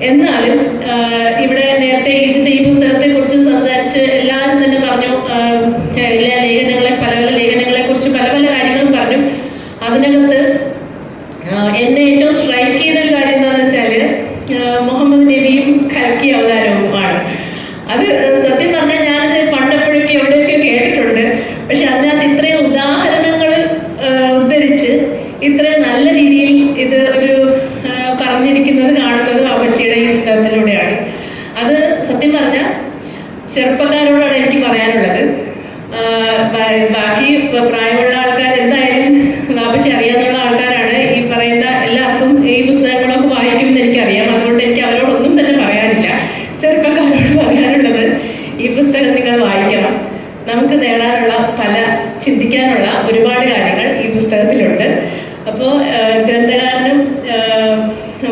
എന്നാലും ഇവിടെ നേരത്തെ ഈ പുസ്തകത്തെ കുറിച്ച് സംസാരിച്ച് എല്ലാവരും തന്നെ പറഞ്ഞു, എല്ലാ ലേഖനങ്ങളെ പല ലേഖനങ്ങളെ കുറിച്ച് പല കാര്യങ്ങളും പറഞ്ഞു. അതിനകത്ത് എന്നെ ഏറ്റവും സ്ട്രൈക്ക് ചെയ്തൊരു കാര്യം എന്താണെന്ന് വെച്ചാൽ മുഹമ്മദ് നബിയും കൽക്കി അവതാരവുമാണ്. അത് സത്യം പറഞ്ഞാൽ ഞാനത് പണ്ടെപ്പോഴൊക്കെ എവിടെയൊക്കെ കേട്ടിട്ടുണ്ട്. പക്ഷെ അതിനകത്ത് ഇത്രയും ഉദാഹരണങ്ങൾ ഉദ്ധരിച്ച് ഇത്രയും നല്ല രീതിയിൽ ഇത് ഒരു പറഞ്ഞിരിക്കുന്നത് കാണുന്നത് അമ്മച്ചിയുടെ ഈ പുസ്തകത്തിലൂടെയാണ്. അത് സത്യം പറഞ്ഞാൽ ചെറുപ്പക്കാരോടാണ് എനിക്ക് പറയാനുള്ളത്. ബാക്കി പ്രായമുള്ള ആൾക്കാർ എന്തായാലും വാപ്പച്ചി അറിയാന്നുള്ള ആൾക്കാരാണ്. ഈ പറയുന്ന എല്ലാവർക്കും ഈ പുസ്തകങ്ങളൊക്കെ വായിക്കുമെന്ന് എനിക്കറിയാം. അതുകൊണ്ട് എനിക്ക് അവരോടൊന്നും തന്നെ പറയാനില്ല. ചെറുപ്പക്കാരോട് പറയാനുള്ളത് ഈ പുസ്തകം നിങ്ങൾ വായിക്കണം. നമുക്ക് നേടാനുള്ള ചിന്തിക്കാനുള്ള ഒരുപാട് കാര്യങ്ങൾ ഈ പുസ്തകത്തിലുണ്ട്. അപ്പോൾ ഗ്രന്ഥകാരനും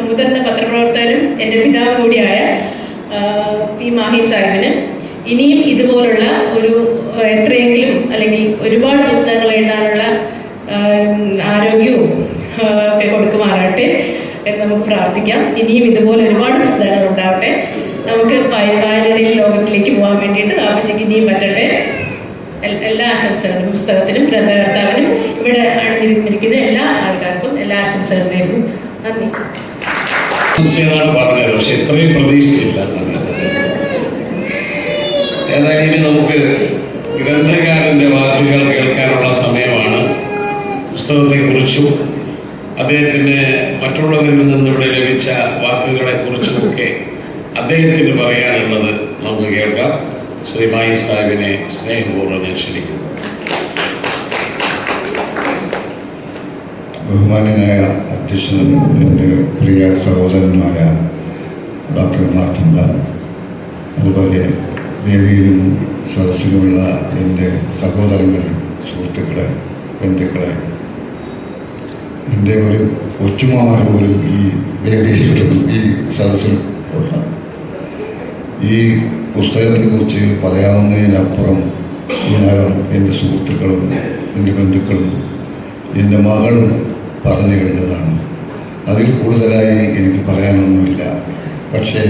മുതിർന്ന പത്രപ്രവർത്തകനും എൻ്റെ പിതാവ് കൂടിയായ പി മാഹി സാഹിബിന് ഇനിയും ഇതുപോലുള്ള ഒരു എത്രയെങ്കിലും അല്ലെങ്കിൽ ഒരുപാട് പുസ്തകങ്ങൾ എഴുതാനുള്ള ആരോഗ്യവും ഒക്കെ കൊടുക്കുമാറാട്ടെ എന്ന് നമുക്ക് പ്രാർത്ഥിക്കാം. ഇനിയും ഇതുപോലെ ഒരുപാട് പുസ്തകങ്ങൾ ഉണ്ടാവട്ടെ. നമുക്ക് വായനയുടെ ലോകത്തിലേക്ക് പോകാൻ വേണ്ടിയിട്ട് ആവശ്യക്ക് ഇനിയും പറ്റട്ടെ. എല്ലാ ആശംസകളും പുസ്തകത്തിനും ഗ്രന്ഥകർത്താവിനും ഇവിടെ അണിഞ്ഞിരിക്കുന്ന എല്ലാ ആൾക്കാർക്കും എല്ലാ ആശംസകളും നേരുന്നു. നന്ദി. പറഞ്ഞത് പക്ഷെ ഇത്രയും പ്രതീക്ഷിച്ചില്ല സമയം. ഏതായാലും നമുക്ക് ഗ്രന്ഥകാരന്റെ വാക്കുകൾ കേൾക്കാനുള്ള സമയമാണ്. പുസ്തകത്തെക്കുറിച്ചും അദ്ദേഹത്തിന് മറ്റുള്ളവരിൽ നിന്ന് ഇവിടെ ലഭിച്ച വാക്കുകളെ കുറിച്ചുമൊക്കെ അദ്ദേഹത്തിന് പറയാനുള്ളത് നമുക്ക് കേൾക്കാം. ശ്രീ മാഹി സാഹിബിനെ സ്നേഹപൂർവ്വം ഞാൻ ക്ഷണിക്കുന്നു. ബഹുമാന്യനായ അധ്യക്ഷനും എൻ്റെ പ്രിയ സഹോദരനുമായ ഡോക്ടർ മാർത്തണ്ട, അതുപോലെ വേദിയിലും സദസ്സിലുമുള്ള എൻ്റെ സഹോദരങ്ങളെ, സുഹൃത്തുക്കളെ, ബന്ധുക്കളെ, എൻ്റെ ഒരു കൊച്ചുമാമാർ പോലും ഈ വേദിയിലും ഈ സദസ്സിൽ ഉള്ള ഈ പുസ്തകത്തെക്കുറിച്ച് പറയാവുന്നതിനപ്പുറം ഇതിനകം എൻ്റെ സുഹൃത്തുക്കളും എൻ്റെ ബന്ധുക്കളും എൻ്റെ മകളും പറഞ്ഞു കഴിഞ്ഞതാണ്. അതിൽ കൂടുതലായി എനിക്ക് പറയാനൊന്നുമില്ല. പക്ഷേ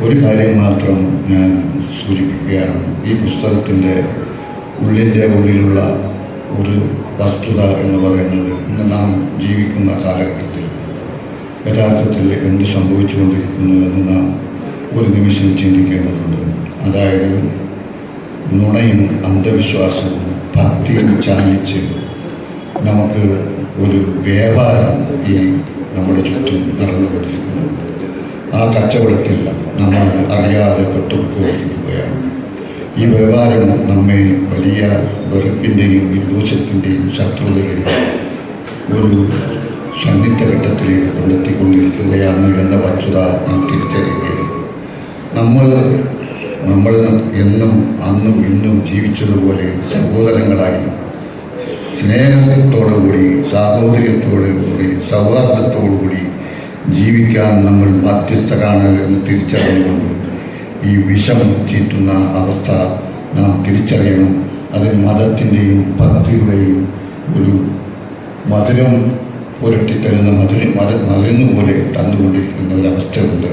ഒരു കാര്യം മാത്രം ഞാൻ സൂചിപ്പിക്കുകയാണ്. ഈ പുസ്തകത്തിൻ്റെ ഉള്ളിലുള്ള ഒരു വസ്തുത എന്ന് പറയുന്നത് ഇന്ന് നാം ജീവിക്കുന്ന കാലഘട്ടത്തിൽ യഥാർത്ഥത്തിൽ എന്ത് സംഭവിച്ചുകൊണ്ടിരിക്കുന്നു എന്ന് നാം ഒരു നിമിഷം ചിന്തിക്കേണ്ടതുണ്ട്. അതായത് നുണയും അന്ധവിശ്വാസവും ഭക്തിയും ചാലിച്ച് നമുക്ക് ഒരു വ്യാപാരം ഈ നമ്മുടെ ചുറ്റും നടന്നുകൊണ്ടിരിക്കുന്നു. ആ കച്ചവടത്തിൽ നമ്മൾ അറിയാതെ പെട്ടുപോയിരിക്കുകയാണ്. ഈ വ്യവഹാരം നമ്മെ വലിയ വെറുപ്പിൻ്റെയും വിദ്വേഷത്തിൻ്റെയും ശത്രുതയുടെയും ഒരു സന്നിഗ്ധഘട്ടത്തിലേക്ക് കൊണ്ടെത്തിക്കൊണ്ടിരിക്കുകയാണ് എന്ന വസ്തുത നാം തിരിച്ചറിയുകയും നമ്മൾ എന്നും അന്നും ഇന്നും ജീവിച്ചതുപോലെ സഹോദരങ്ങളായി സ്നേഹത്തോടുകൂടി സാഹോദര്യത്തോടുകൂടി സൗഹാർദ്ദത്തോടുകൂടി ജീവിക്കാൻ നമ്മൾ ബാധ്യസ്ഥരാണ് എന്ന് തിരിച്ചറിഞ്ഞുകൊണ്ട് ഈ വിഷം ചീറ്റുന്ന അവസ്ഥ നാം തിരിച്ചറിയണം. അതിന് മതത്തിൻ്റെയും ഭക്തിയുടെയും ഒരു മധുരം പുരട്ടിത്തരുന്ന മരുന്ന് പോലെ തന്നുകൊണ്ടിരിക്കുന്ന ഒരവസ്ഥയുണ്ട്.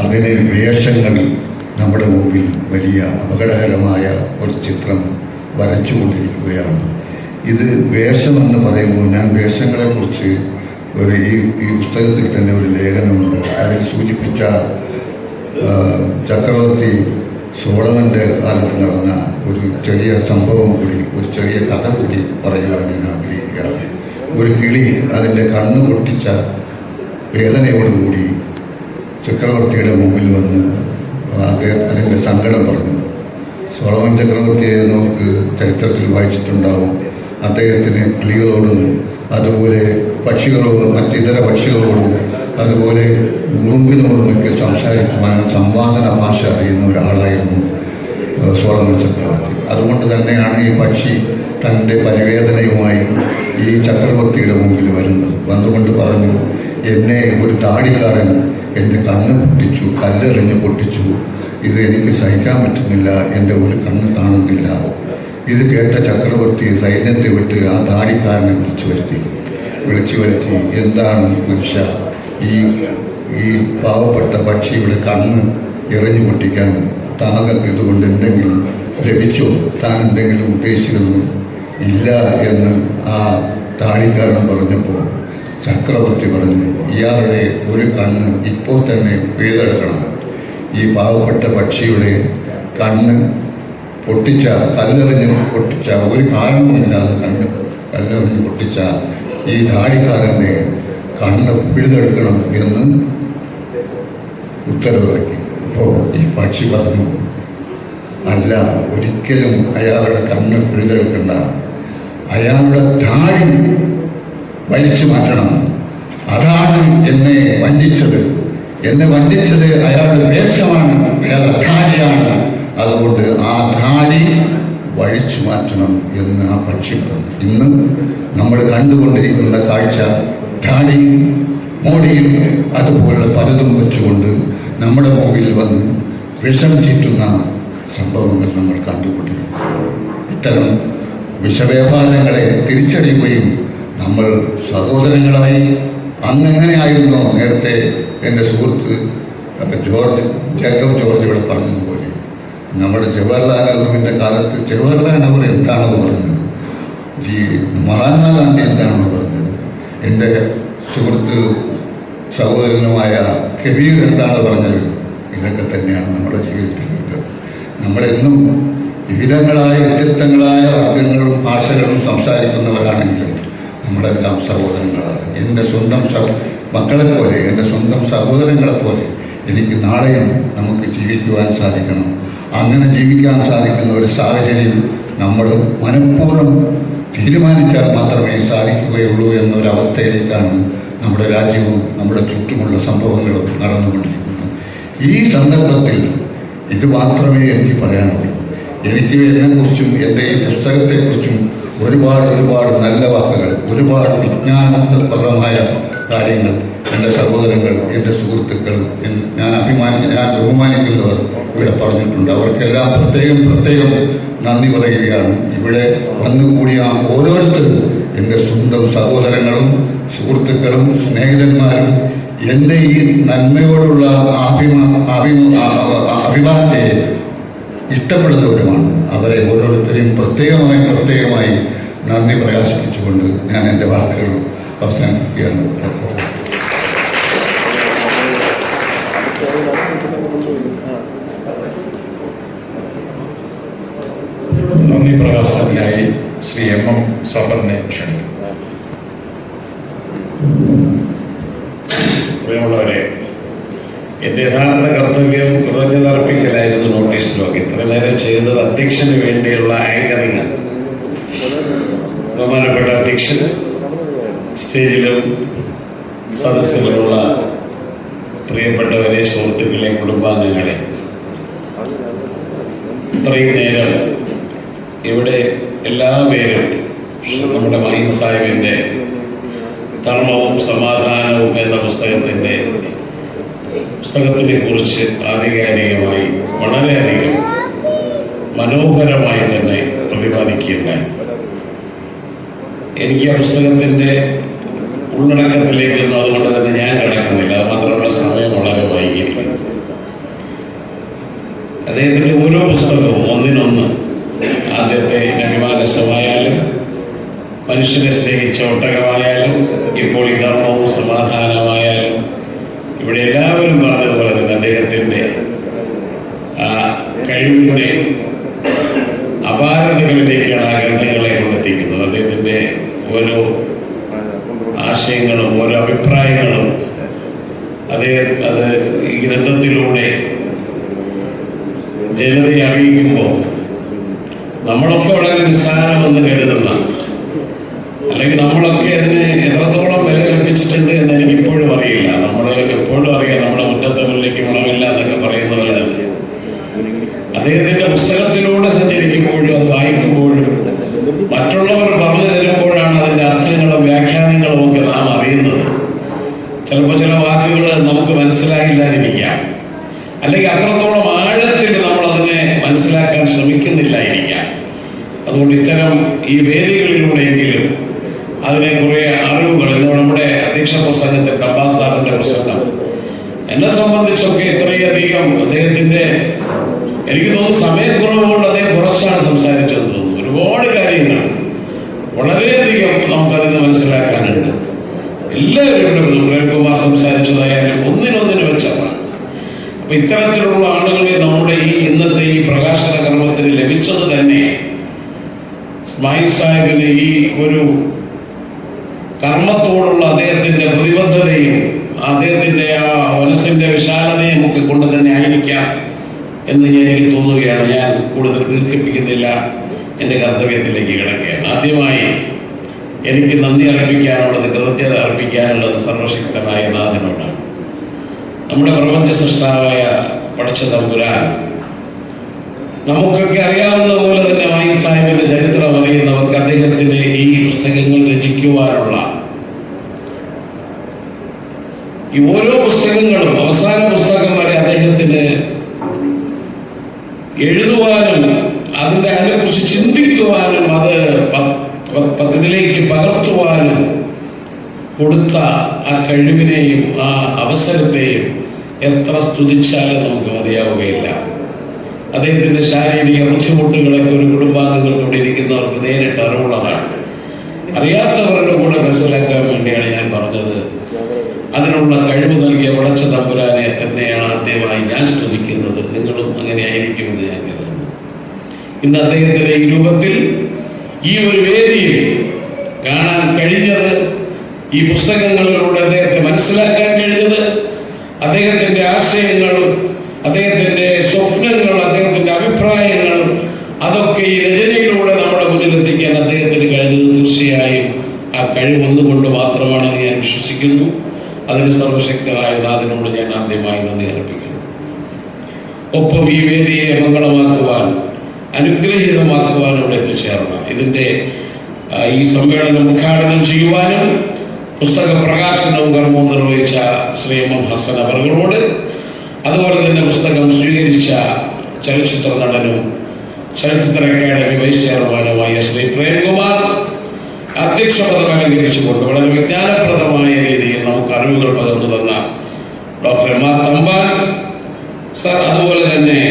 അതിന് വേഷങ്ങൾ നമ്മുടെ മുമ്പിൽ വലിയ അപകടകരമായ ഒരു ചിത്രം വരച്ചുകൊണ്ടിരിക്കുകയാണ്. ഇത് വേഷമെന്ന് പറയുമ്പോൾ ഞാൻ വേഷങ്ങളെക്കുറിച്ച് ഈ പുസ്തകത്തിൽ തന്നെ ഒരു ലേഖനമുണ്ട്. അതിൽ സൂചിപ്പിച്ച ചക്രവർത്തി സോളമൻ്റെ കാലത്ത് നടന്ന ഒരു ചെറിയ സംഭവം കൂടി, ഒരു ചെറിയ കഥ കൂടി പറയുവാൻ ഞാൻ ആഗ്രഹിക്കുകയാണ്. ഒരു കിളി അതിൻ്റെ കണ്ണ് പൊട്ടിച്ച വേദനയോടുകൂടി ചക്രവർത്തിയുടെ മുമ്പിൽ വന്ന് അതിൻ്റെ സങ്കടം പറഞ്ഞു. സോളമൻ ചക്രവർത്തിയെ നമുക്ക് ചരിത്രത്തിൽ വായിച്ചിട്ടുണ്ടാവും. അദ്ദേഹത്തിന് കിളികളോടും അതുപോലെ പക്ഷികളോടും മറ്റിതര പക്ഷികളോടും അതുപോലെ ഉറുമ്പിനോടുമൊക്കെ സംസാരിക്കുവാൻ സംവാദന ഭാഷ അറിയുന്ന ഒരാളായിരുന്നു സോളമൻ ചക്രവർത്തി. അതുകൊണ്ട് തന്നെയാണ് ഈ പക്ഷി തൻ്റെ പരിവേദനയുമായി ഈ ചക്രവർത്തിയുടെ മുമ്പിൽ വരുന്നത്. വന്നുകൊണ്ട് പറഞ്ഞു, എന്നെ ഒരു താടിക്കാരൻ എൻ്റെ കണ്ണ് പൊട്ടിച്ചു, കല്ലെറിഞ്ഞ് പൊട്ടിച്ചു. ഇത് എനിക്ക് സഹിക്കാൻ പറ്റുന്നില്ല, എൻ്റെ ഒരു കണ്ണ് കാണുന്നില്ല. ഇത് കേട്ട ചക്രവർത്തി സൈന്യത്തെ വിട്ട് ആ താടിക്കാരനെ വിളിച്ചു വരുത്തി എന്താണ് മനുഷ്യ, ഈ പാവപ്പെട്ട പക്ഷിയുടെ കണ്ണ് എറിഞ്ഞു പൊട്ടിക്കാൻ താങ്കൾക്ക് ഇതുകൊണ്ട് എന്തെങ്കിലും ലഭിച്ചോ? താൻ എന്തെങ്കിലും ഉദ്ദേശിച്ചിരുന്നു? ഇല്ല എന്ന് ആ താടിക്കാരൻ പറഞ്ഞപ്പോൾ ചക്രവർത്തി പറഞ്ഞു, ഇയാളുടെ ഒരു കണ്ണ് ഇപ്പോൾ തന്നെ പിഴുതെടുക്കണം. ഈ പാവപ്പെട്ട പക്ഷിയുടെ കണ്ണ് കല്ലെറിഞ്ഞ് പൊട്ടിച്ച, ഒരു കാരണവുമില്ലാതെ കല്ലെറിഞ്ഞ് പൊട്ടിച്ച ഈ താടിക്കാരൻ്റെ കണ്ണ് പിഴുതെടുക്കണം എന്ന് ഉത്തരവിറക്കി. അപ്പോൾ ഈ പക്ഷി പറഞ്ഞു, അല്ല, ഒരിക്കലും അയാളുടെ കണ്ണ് പിഴുതെടുക്കണ്ട, അയാളുടെ താടി വലിച്ചു മാറ്റണം. അതാണ് എന്നെ വഞ്ചിച്ചത് അയാളുടെ വേഷമാണ്, അയാൾ അധാരിയാണ്. അതുകൊണ്ട് ആ ധാരി വഴിച്ചു മാറ്റണം എന്ന് ആ പക്ഷി പറഞ്ഞു. ഇന്ന് നമ്മൾ കണ്ടുകൊണ്ടിരിക്കുന്ന കാഴ്ച ധാടിയും മോടിയും അതുപോലുള്ള പലതും വെച്ചുകൊണ്ട് നമ്മുടെ മുമ്പിൽ വന്ന് വിഷം ചീറ്റുന്ന സംഭവങ്ങൾ നമ്മൾ കണ്ടുകൊണ്ടിരിക്കുന്നു. ഇത്തരം വിഷവ്യാപാരങ്ങളെ തിരിച്ചറിയുകയും നമ്മൾ സഹോദരങ്ങളായി അന്നെങ്ങനെയായിരുന്നോ നേരത്തെ എൻ്റെ സുഹൃത്ത് ജേക്കബ് ജോർജ് ഇവിടെ പറഞ്ഞതുപോലെ നമ്മുടെ ജവഹർലാൽ നെഹ്റുവിൻ്റെ കാലത്ത് ജവഹർലാൽ നെഹ്റു എന്താണോ പറഞ്ഞത്, മഹാത്മാഗാന്ധി എന്താണോ പറഞ്ഞത്, എൻ്റെ സുഹൃത്ത് സഹോദരനുമായ കബീർ എന്താണ് പറഞ്ഞത്, ഇതൊക്കെ തന്നെയാണ് നമ്മുടെ ജീവിതത്തിൽ വേണ്ടത്. നമ്മളെന്നും വിവിധങ്ങളായ വ്യത്യസ്തങ്ങളായ വർഗങ്ങളും ഭാഷകളും സംസാരിക്കുന്നവരാണെങ്കിലും നമ്മളെല്ലാം സഹോദരങ്ങളാണ്. എൻ്റെ സ്വന്തം മക്കളെപ്പോലെ, എൻ്റെ സ്വന്തം സഹോദരങ്ങളെപ്പോലെ എനിക്ക് നാളെയും നമുക്ക് ജീവിക്കുവാൻ സാധിക്കണം. അങ്ങനെ ജീവിക്കാൻ സാധിക്കുന്ന ഒരു സാഹചര്യം നമ്മൾ മനഃപൂർവ്വം തീരുമാനിച്ചാൽ മാത്രമേ സാധിക്കുകയുള്ളൂ എന്നൊരവസ്ഥയിലേക്കാണ് നമ്മുടെ രാജ്യവും നമ്മുടെ ചുറ്റുമുള്ള സംഭവങ്ങളും നടന്നുകൊണ്ടിരിക്കുന്നത്. ഈ സന്ദർഭത്തിൽ ഇത് മാത്രമേ എനിക്ക് പറയാനുള്ളൂ. എനിക്ക് എന്നെക്കുറിച്ചും എൻ്റെ ഈ പുസ്തകത്തെക്കുറിച്ചും ഒരുപാട് നല്ല വാക്കുകൾ, ഒരുപാട് വിജ്ഞാനപ്രദമായ കാര്യങ്ങൾ എൻ്റെ സഹോദരങ്ങൾ, എൻ്റെ സുഹൃത്തുക്കൾ, ഞാൻ ബഹുമാനിക്കുന്നവർ ഇവിടെ പറഞ്ഞിട്ടുണ്ട്. അവർക്കെല്ലാം പ്രത്യേകം നന്ദി പറയുകയാണ്. ഇവിടെ വന്നുകൂടിയ ഓരോരുത്തരും എൻ്റെ സ്വന്തം സഹോദരങ്ങളും സുഹൃത്തുക്കളും സ്നേഹിതന്മാരും എൻ്റെ ഈ നന്മയോടുള്ള അഭിമാനത്തെ ഇഷ്ടപ്പെടുന്നവരുമാണ്. അവരെ ഓരോരുത്തരെയും പ്രത്യേകമായി നന്ദി പ്രകാശിപ്പിച്ചുകൊണ്ട് ഞാൻ എൻ്റെ വാക്കുകൾ അവസാനിപ്പിക്കുകയാണ്. നന്ദി പ്രകാശനത്തിനായി ശ്രീ M.M. സഫറിനെ ക്ഷണിക്കും. പ്രിയമുള്ളവരെ, എൻ്റെ യഥാർത്ഥ കർത്തവ്യം കൃതജ്ഞത അർപ്പിക്കലായിരുന്നു നോട്ടീസിലൊക്കെ. ഇത്ര നേരം ചെയ്തത് അധ്യക്ഷന് വേണ്ടിയുള്ള ആങ്കറിങ്. ബഹുമാനപ്പെട്ട അധ്യക്ഷൻ, സ്റ്റേജിലും സദസ്സിലുമുള്ള പ്രിയപ്പെട്ടവരെ, സുഹൃത്തുക്കളെ, കുടുംബാംഗങ്ങളെ, ഇത്രയും നേരം ഇവിടെ എല്ലാവരും നമ്മുടെ മൈൻ സാഹിബിൻ്റെ ധർമ്മവും സമാധാനവും എന്ന പുസ്തകത്തിനെ കുറിച്ച് ആധികാരികമായി വളരെയധികം മനോഹരമായി തന്നെ പ്രതിപാദിക്കുകയുണ്ടായി. എനിക്ക് ആ പുസ്തകത്തിൻ്റെ ഉള്ളടക്കത്തിലേക്കൊന്നും അതുകൊണ്ട് തന്നെ ഞാൻ കിടക്കുന്നില്ല. അത് മാത്രമല്ല സമയം വളരെ വൈകിയിരിക്കുന്നു. അദ്ദേഹത്തിൻ്റെ ഓരോ പുസ്തകവും ഒന്നിനൊന്ന്, ആദ്യത്തെ നബിമാനസമായാലും മനുഷ്യനെ സ്നേഹിച്ച ഒട്ടകമായാലും ഇപ്പോൾ ഈ ധർമ്മവും സമാധാനമായാലും, ഇവിടെ എല്ലാവരും പറഞ്ഞതുപോലെ തന്നെ അദ്ദേഹത്തിൻ്റെ കഴിവിൻ്റെ അപാരതകളിലേക്കാണ് ആ ഗ്രന്ഥങ്ങളെ കൊണ്ടെത്തിക്കുന്നത്. അദ്ദേഹത്തിൻ്റെ ഓരോ ആശയങ്ങളും ഓരോ അഭിപ്രായങ്ങളും അത് ഈ ഗ്രന്ഥത്തിലൂടെ ജനതയെ അറിയിക്കുമ്പോൾ നമ്മളൊക്കെ വളരെ നിസ്സാരമെന്ന് കരുതുന്ന, അല്ലെങ്കിൽ നമ്മളൊക്കെ അതിന് എത്രത്തോളം വില കൽപ്പിച്ചിട്ടുണ്ട് എന്ന് എനിക്ക് ഇപ്പോഴും അറിയില്ല. നമ്മൾ എപ്പോഴും അറിയാം നമ്മുടെ മുറ്റത്തെ മുല്ലേക്ക് മണമില്ല എന്നൊക്കെ പറയുന്ന പോലെ തന്നെ അദ്ദേഹത്തിൻ്റെ പുസ്തകത്തിലൂടെ സഞ്ചരിക്കുമ്പോഴും അത് വായിക്കുമ്പോൾ അറിയില്ലായിരിക്കാം. അതുകൊണ്ട് ഇത്തരം ഈ വേദികളിലൂടെയെങ്കിലും അതിനെ കുറേ അറിവുകൾ നമ്മുടെ അധ്യക്ഷ പ്രസംഗത്തിൽ കമ്പാസാറിന്റെ പ്രസംഗം എന്നെ സംബന്ധിച്ചൊക്കെ ഇത്രയധികം അദ്ദേഹത്തിന്റെ എനിക്ക് തോന്നുന്നു സമയക്കുറവുകൊണ്ട് അദ്ദേഹം കുറച്ചാണ് സംസാരിച്ചതെന്ന് തോന്നുന്നു. ഒരുപാട് കാര്യങ്ങൾ വളരെയധികം നമുക്കതിന് മനസ്സിലാക്കാനുണ്ട്. എല്ലാവരും പ്രേംകുമാർ സംസാരിച്ചതായാലും ഒന്നിനൊന്നിന് വെച്ചതാണ്. അപ്പൊ ഇത്തരത്തിലുള്ള ആളുകളെ നമ്മുടെ ഈ ഇന്നത്തെ ഈ പ്രകാശന കർമ്മത്തിന് ലഭിച്ചത് തന്നെ ഇസ്മായിൽ സാഹിബിന് ഈ ഒരു കർമ്മത്തോടുള്ള അദ്ദേഹത്തിന്റെ പ്രതിബദ്ധതയും അദ്ദേഹത്തിന്റെ ആ മനസ്സിന്റെ വിശാലതയും ഒക്കെ കൊണ്ട് തന്നെ ആയിരിക്കാം എന്ന് എനിക്ക് തോന്നുകയാണ്. ഞാൻ കൂടുതൽ ദീർഘിപ്പിക്കുന്നില്ല, എൻ്റെ കർത്തവ്യത്തിലേക്ക് കിടക്കുകയാണ്. ആദ്യമായി എനിക്ക് നന്ദി അർപ്പിക്കാനുള്ളത്, കൃതജ്ഞത അർപ്പിക്കാനുള്ളത് സർവശക്തനായ നാഥനോടാണ്. നമ്മുടെ പ്രപഞ്ച സൃഷ്ടാവായ പടച്ച തമ്പുരാൻ നമുക്കൊക്കെ അറിയാവുന്ന പോലെ തന്നെ മായി സാഹിബിന്റെ ചരിത്രം അറിയുന്നവർക്ക് അദ്ദേഹത്തിന്റെ ഈ പുസ്തകങ്ങൾ രചിക്കുവാനുള്ള ഈ ഓരോ പുസ്തകങ്ങളും അവസാന പുസ്തകം വരെ അദ്ദേഹത്തിന് എഴുതുവാനും അതിനെക്കുറിച്ച് ചിന്തിക്കുവാനും അത് പദ്ധതിയിലേക്ക് പകർത്തുവാനും കൊടുത്ത ആ കഴിവിനെയും ആ അവസരത്തെയും എത്ര സ്തുതിച്ചാലും നമുക്ക് മതിയാവുകയില്ല. അദ്ദേഹത്തിന്റെ ശാരീരിക ബുദ്ധിമുട്ടുകളൊക്കെ ഒരു കുടുംബാംഗങ്ങളിലൂടെ ഇരിക്കുന്നവർക്ക് നേരിട്ട് അറിവുള്ളതാണ്. അറിയാത്തവരുടെ കൂടെ മനസ്സിലാക്കാൻ വേണ്ടിയാണ് ഞാൻ പറഞ്ഞത്. അതിനുള്ള കഴിവ് നൽകിയ പടച്ച തമ്പുരാനെ തന്നെയാണ് ആദ്യമായി ഞാൻ സ്തുതിക്കുന്നത്. നിങ്ങളും അങ്ങനെ ആയിരിക്കുമെന്ന് ഞാൻ കരുതുന്നു. ഇന്ന് അദ്ദേഹത്തിന്റെ ഈ രൂപത്തിൽ ഈ ഒരു വേദിയിൽ കാണാൻ കഴിഞ്ഞത്, ഈ പുസ്തകങ്ങളിലൂടെ അദ്ദേഹത്തെ മനസ്സിലാക്കാൻ കഴിഞ്ഞത്, അദ്ദേഹത്തിന്റെ ആശയങ്ങൾ, അദ്ദേഹത്തിന്റെ സ്വപ്നങ്ങൾ, അദ്ദേഹത്തിന്റെ അഭിപ്രായങ്ങൾ അതൊക്കെ ഈ രചനയിലൂടെ നമ്മുടെ മുന്നിലെത്തിക്കാൻ അദ്ദേഹത്തിന് കഴിഞ്ഞത് തീർച്ചയായും ആ കഴിവൊന്നുകൊണ്ട് മാത്രമാണെന്ന് ഞാൻ വിശ്വസിക്കുന്നു. അതിന് സർവശക്തനായ നാഥനോട് ഞാൻ ആദ്യമായി നന്ദി അർപ്പിക്കുന്നു. ഒപ്പം ഈ വേദിയെ മംഗളമാക്കുവാൻ, അനുഗ്രഹീതമാക്കുവാൻ ഇവിടെ എത്തിച്ചേർന്ന ഇതിന്റെ ഈ സമ്മേളനം ഉദ്ഘാടനം ചെയ്യുവാനും പുസ്തക പ്രകാശനവും കർമ്മവും നിർവഹിച്ച ശ്രീ എം ഹസൻ അവറുകളോട്, അതുപോലെ തന്നെ പുസ്തകം സ്വീകരിച്ച ചലച്ചിത്ര നടനും ചലച്ചിത്ര അക്കാദമി വൈസ് ചെയർമാനുമായ ശ്രീ പ്രേംകുമാർ അധ്യക്ഷപദം അലങ്കരിച്ചുകൊണ്ട് വളരെ വിജ്ഞാനപ്രദമായ രീതിയിൽ നമുക്ക് അറിവുകൾ പകർന്നു തന്ന doctor M R Thampan sir, അതുപോലെ തന്നെ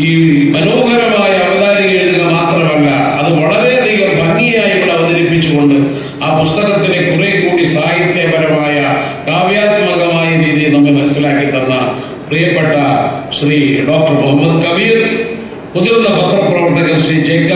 ഈ മനോഹരമായ അവതാരിക എഴുതുക മാത്രമല്ല അത് വളരെയധികം ഭംഗിയായി ഇവിടെ അവതരിപ്പിച്ചുകൊണ്ട് ആ പുസ്തകത്തിനെ കുറെ കൂടി സാഹിത്യപരമായ കാവ്യാത്മകമായ രീതിയിൽ നമ്മെ മനസ്സിലാക്കി തന്ന പ്രിയപ്പെട്ട ശ്രീ ഡോക്ടർ മുഹമ്മദ് കബീർ, മുതിർന്ന പത്രപ്രവർത്തകൻ ശ്രീ ജേക്ക